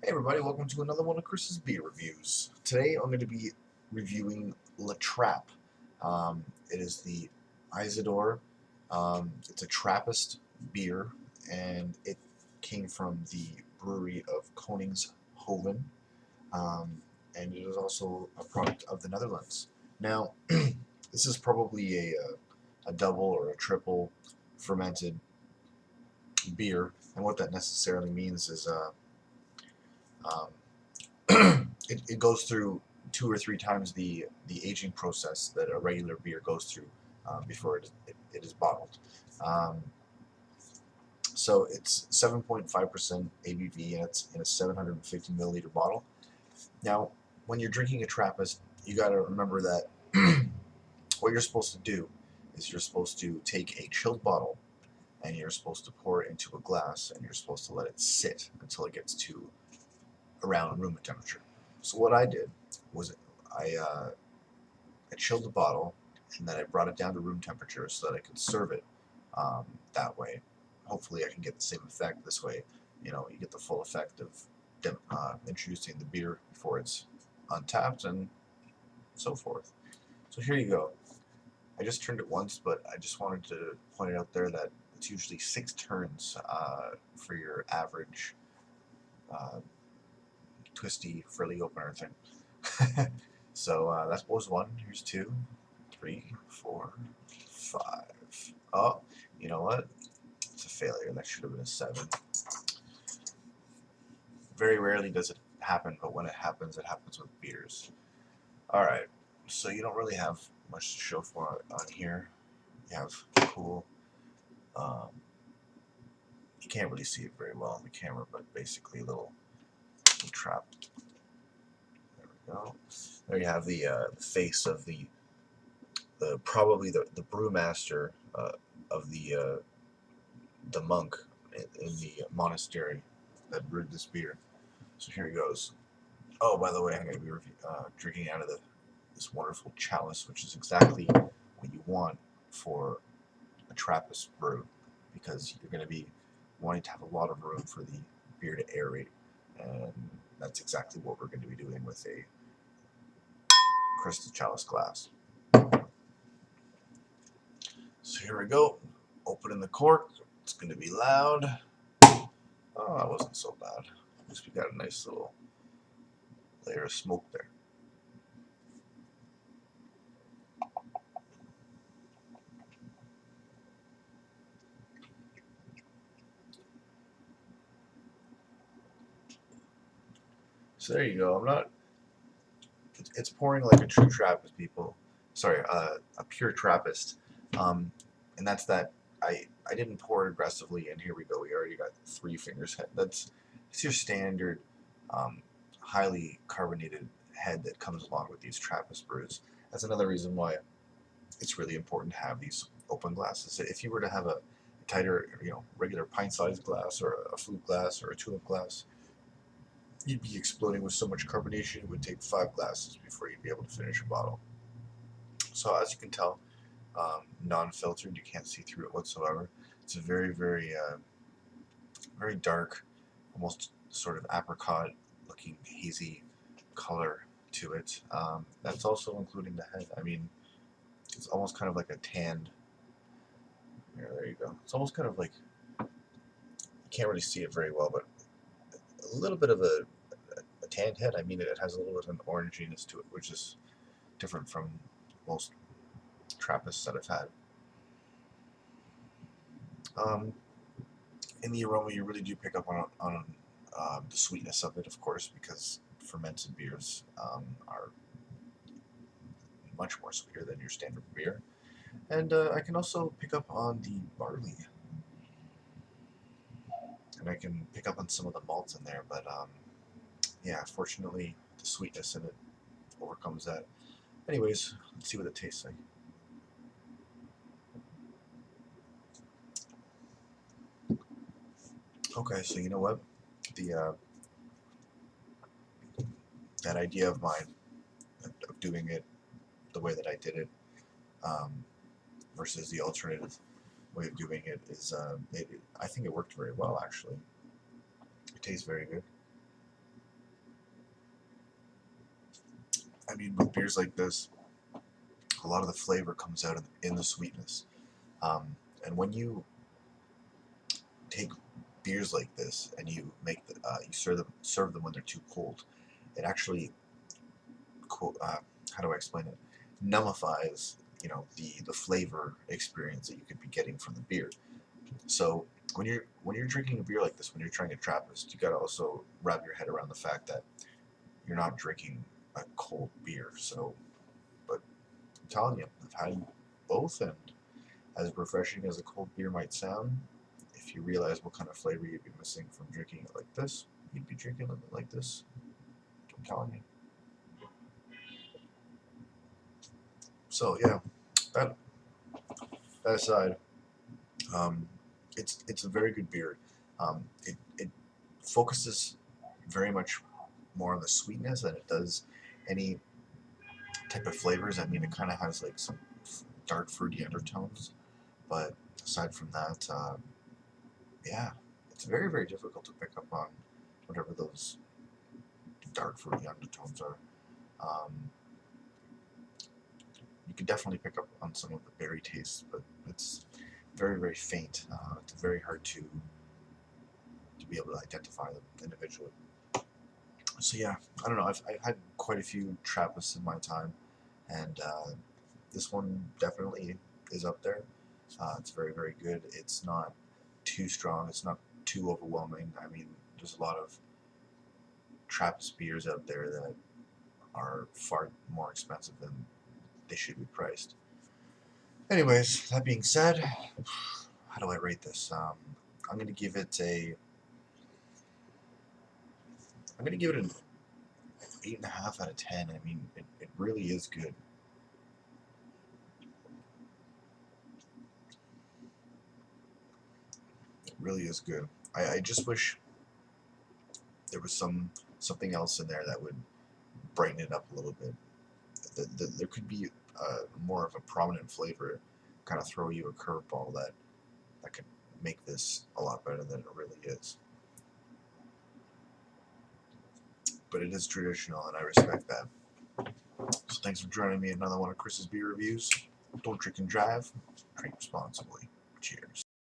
Hey everybody, welcome to another one of Chris's beer reviews. Today I'm going to be reviewing Trappe. It is the Isid'or. It's a Trappist beer, and it came from the brewery of Koningshoeven, um, and it is also a product of the Netherlands. Now, this is probably a double or a triple fermented beer, and what that necessarily means is um, it goes through 2 or 3 times the aging process that a regular beer goes through before it is bottled. Um, so it's 7.5% ABV, and it's in a 750 milliliter bottle. Now, when you're drinking a Trappist, you got to remember that what you're supposed to do is you're supposed to take a chilled bottle and you're supposed to pour it into a glass and you're supposed to let it sit until it gets to around room temperature. So what I did was I chilled the bottle and then I brought it down to room temperature so that I could serve it that way. Hopefully I can get the same effect this way. You know, you get the full effect of introducing the beer before it's untapped and so forth. So here you go. I just turned it once, but I just wanted to point it out there that it's usually 6 turns for your average uh, twisty frilly opener thing. So that was 1. Here's 2, 3, 4, 5. Oh, you know what? It's a failure. That should have been a 7. Very rarely does it happen, but when it happens with beers. Alright, so you don't really have much to show for it on here. You have cool. You can't really see it very well on the camera, but basically a little trap. There we go. There you have the face of the probably the brewmaster of the monk in the monastery that brewed this beer. So here he goes. Oh, by the way, I'm going to be drinking out of this wonderful chalice, which is exactly what you want for a Trappist brew, because you're going to be wanting to have a lot of room for the beer to aerate, and that's exactly what we're going to be doing with a crystal chalice glass. So here we go, opening the cork. It's going to be loud. Oh, that wasn't so bad. At least we got a nice little layer of smoke there. So there you go. It's pouring like a true Trappist, people. Sorry, a pure Trappist. And that's that. I didn't pour it aggressively, and here we go. We already got 3 fingers head. It's your standard, highly carbonated head that comes along with these Trappist brews. That's another reason why it's really important to have these open glasses. If you were to have a tighter, regular pint-sized glass or a flute glass or a tulip glass, you'd be exploding with so much carbonation it would take 5 glasses before you'd be able to finish a bottle. So as you can tell, non-filtered, you can't see through it whatsoever. It's a very, very dark, almost sort of apricot-looking hazy color to it. That's also including the head. I mean, it's almost kind of like a tanned. There you go. It's almost kind of like, you can't really see it very well, but a little bit of a tanned head. I mean, it has a little bit of an oranginess to it, which is different from most Trappists that I've had. In the aroma, you really do pick up on the sweetness of it, of course, because fermented beers are much more sweeter than your standard beer. And I can also pick up on the barley, and I can pick up on some of the malts in there, but yeah, fortunately, the sweetness in it overcomes that. Anyways, let's see what it tastes like. Okay, so you know what? The that idea of mine of doing it the way that I did it versus the alternative way of doing it is I think it worked very well, actually. It tastes very good. I mean, with beers like this, a lot of the flavor comes out in the sweetness. And when you take beers like this and you make you serve them when they're too cold, it actually how do I explain it? Nullifies the flavor experience that you could be getting from the beer. So when you're drinking a beer like this, when you're trying a Trappist, you gotta also wrap your head around the fact that you're not drinking a cold beer. So, but I'm telling you, I've had both, and as refreshing as a cold beer might sound, if you realize what kind of flavor you'd be missing from drinking it like this, you'd be drinking it like this. I'm telling you. So yeah, that that aside, um, it's a very good beer. It focuses very much more on the sweetness than it does any type of flavors. I mean, it kind of has like some dark fruity undertones, but aside from that, yeah, it's very very difficult to pick up on whatever those dark fruity undertones are. Um, you can definitely pick up on some of the berry tastes, but it's very very faint. It's very hard to be able to identify them individually. So yeah, I don't know. I've had quite a few Trappists in my time, and this one definitely is up there. It's very very good. It's not too strong. It's not too overwhelming. I mean, there's a lot of Trappist beers out there that are far more expensive than they should be priced. Anyways, that being said, how do I rate this? I'm gonna give it a. I'm gonna give it an 8.5 out of 10. I mean, it really is good. It really is good. I just wish there was something else in there that would brighten it up a little bit. There could be more of a prominent flavor, kind of throw you a curveball that could make this a lot better than it really is. But it is traditional, and I respect that. So thanks for joining me in another one of Chris's beer reviews. Don't drink and drive. Drink responsibly. Cheers.